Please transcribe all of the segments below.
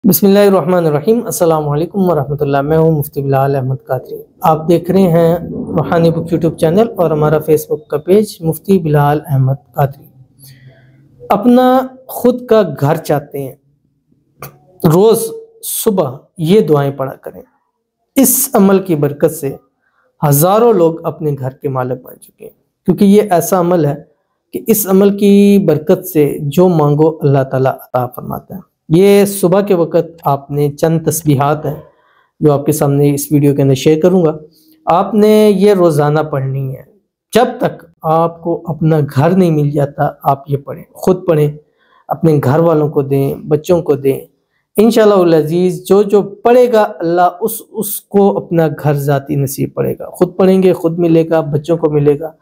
बिस्मिल्लाहिर्रहमानिर्रहीम। अस्सलाम वालेकुम वरहमतुल्लाह। मैं हूँ मुफ्ती बिलाल अहमद कादरी। आप देख रहे हैं रूहानी बुक यूट्यूब चैनल और हमारा फेसबुक का पेज मुफ्ती बिलाल अहमद कादरी। अपना खुद का घर चाहते हैं, रोज़ सुबह ये दुआएं पढ़ा करें। इस अमल की बरकत से हज़ारों लोग अपने घर के मालिक बन चुके हैं, क्योंकि ये ऐसा अमल है कि इस अमल की बरकत से जो मांगो अल्लाह ताला अता फरमाता है। ये सुबह के वक़्त आपने चंद तस्बीहात हैं जो आपके सामने इस वीडियो के अंदर शेयर करूँगा। आपने ये रोज़ाना पढ़नी है। जब तक आपको अपना घर नहीं मिल जाता आप ये पढ़ें, खुद पढ़ें, अपने घर वालों को दें, बच्चों को दें। इंशाअल्लाहुल अज़ीज़ जो पढ़ेगा अल्लाह उसको अपना घर ज़ाती नसीब पड़ेगा। खुद पढ़ेंगे, खुद मिलेगा, बच्चों को मिलेगा।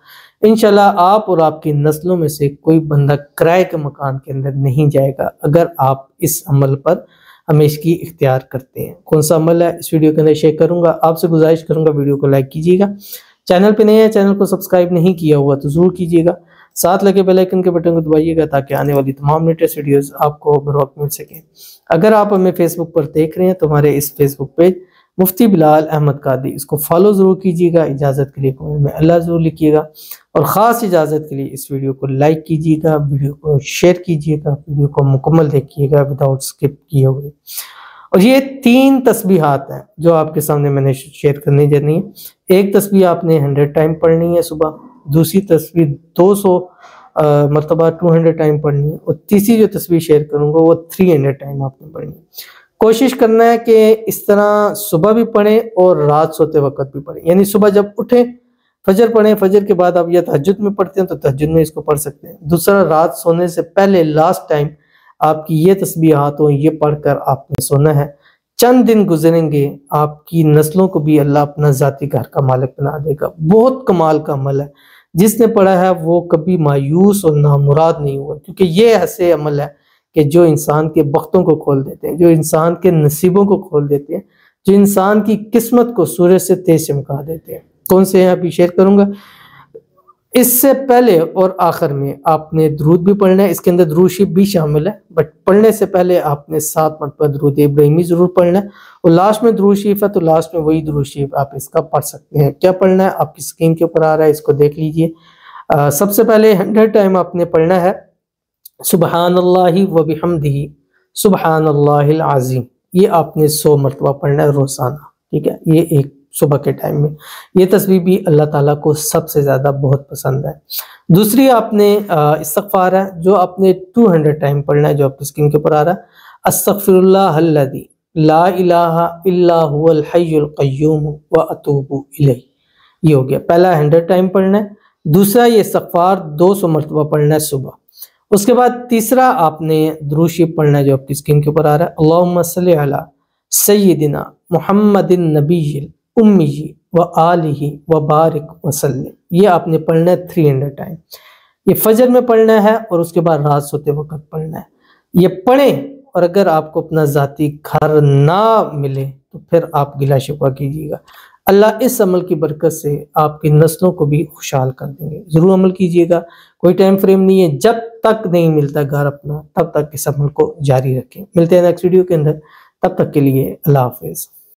इंशाअल्लाह आप और आपकी नस्लों में से कोई बंदा किराए के मकान के अंदर नहीं जाएगा अगर आप इस अमल पर हमेशगी इख्तियार करते हैं। कौन सा अमल है इस वीडियो के अंदर शेयर करूंगा। आपसे गुजारिश करूंगा वीडियो को लाइक कीजिएगा। चैनल पे नए हैं, चैनल को सब्सक्राइब नहीं किया हुआ तो ज़रूर कीजिएगा। साथ लगे बेल आइकन के बटन को दबाइएगा ताकि आने वाली तमाम लेटेस्ट वीडियोस आपको बर वक्त मिल सकें। अगर आप हमें फेसबुक पर देख रहे हैं तो हमारे इस फेसबुक पेज मुफ्ती बिलाल अहमद कादरी इसको फॉलो ज़रूर कीजिएगा। इजाज़त के लिए कमेंट में अल्लाह ज़रूर लिखिएगा और ख़ास इजाज़त के लिए इस वीडियो को लाइक कीजिएगा, वीडियो को शेयर कीजिएगा, वीडियो को मुकम्मल देखिएगा विदाउट स्किप किए हुए। और ये 3 तस्बीहात हैं जो आपके सामने मैंने शेयर करनी जानी है। एक तस्बीह आपने 100 टाइम पढ़नी है सुबह, दूसरी तस्बीह 200 मरतबा 200 टाइम पढ़नी है और तीसरी जो तस्बीह शेयर करूँगा वो 300 टाइम आपने पढ़नी है। कोशिश करना है कि इस तरह सुबह भी पढ़ें और रात सोते वक्त भी पढ़ें। यानी सुबह जब उठें फजर पढ़ें, फजर के बाद आप या तहज्जुद में पढ़ते हैं तो तहज्जुद में इसको पढ़ सकते हैं। दूसरा, रात सोने से पहले लास्ट टाइम आपकी ये तस्बीहात हो, ये पढ़कर आपने सोना है। चंद दिन गुजरेंगे आपकी नस्लों को भी अल्लाह अपना ज़ाती घर का मालिक बना देगा। बहुत कमाल का अमल है। जिसने पढ़ा है वो कभी मायूस और नामुराद नहीं हुआ, क्योंकि ये ऐसे अमल है कि जो इंसान के बख्तों को खोल देते हैं, जो इंसान के नसीबों को खोल देते हैं, जो इंसान की किस्मत को सूरज से तेज चमका देते हैं। कौन से हैं अभी शेयर करूंगा। इससे पहले और आखिर में आपने दरूद भी पढ़ना है। इसके अंदर दरूद शरीफ भी शामिल है, बट पढ़ने से पहले आपने 7 मरतबा दरूद इब्राहिमी जरूर पढ़ना है। और लास्ट में दरूद शरीफ है तो लास्ट में वही दरूद शरीफ आप इसका पढ़ सकते हैं। क्या पढ़ना है आपकी स्क्रीन के ऊपर आ रहा है, इसको देख लीजिए। सबसे पहले 100 टाइम आपने पढ़ना है सुबहानल्लाहि व बिहम्दिही सुबहानल्लाहिल अज़ीम। ये आपने 100 मरतबा पढ़ना है रोजाना, ठीक है। ये एक सुबह के टाइम में ये तस्बीह भी अल्लाह ताला को सबसे ज़्यादा बहुत पसंद है। दूसरी आपने इस्तग़फ़ार है जो आपने 200 टाइम पढ़ना है, जो आपकी स्क्रीन के ऊपर आ रहा है। अस्तग़फ़िरुल्लाहल्लज़ी ला इलाहा इल्ला हुवल हय्युल क़य्यूम व अतूबु इलैह। ये हो गया, पहला 100 टाइम पढ़ना है। दूसरा ये इस्तग़फ़ार 200 मरतबा पढ़ना है सुबह। उसके बाद तीसरा आपने दुरूद शरीफ पढ़ना है जो आपकी स्क्रीन के ऊपर आ रहा है। अल्लाहुम्मा सल्लि अला सय्यिदिना मुहम्मदिन नबिय्यिल उम्मी व आलिही व बारिक वसल्लम। ये आपने पढ़ना है 300 टाइम। ये फजर में पढ़ना है और उसके बाद रात सोते वक्त पढ़ना है। ये पढ़ें और अगर आपको अपना ज़ाती घर ना मिले तो फिर आप गिला शिकवा कीजिएगा। अल्लाह इस अमल की बरकत से आपकी नस्लों को भी खुशहाल कर देंगे। ज़रूर अमल कीजिएगा। कोई टाइम फ्रेम नहीं है, जब तक नहीं मिलता घर अपना तब तक इस अमल को जारी रखें। मिलते हैं नेक्स्ट वीडियो के अंदर, तब तक के लिए अल्लाह हाफ़िज़।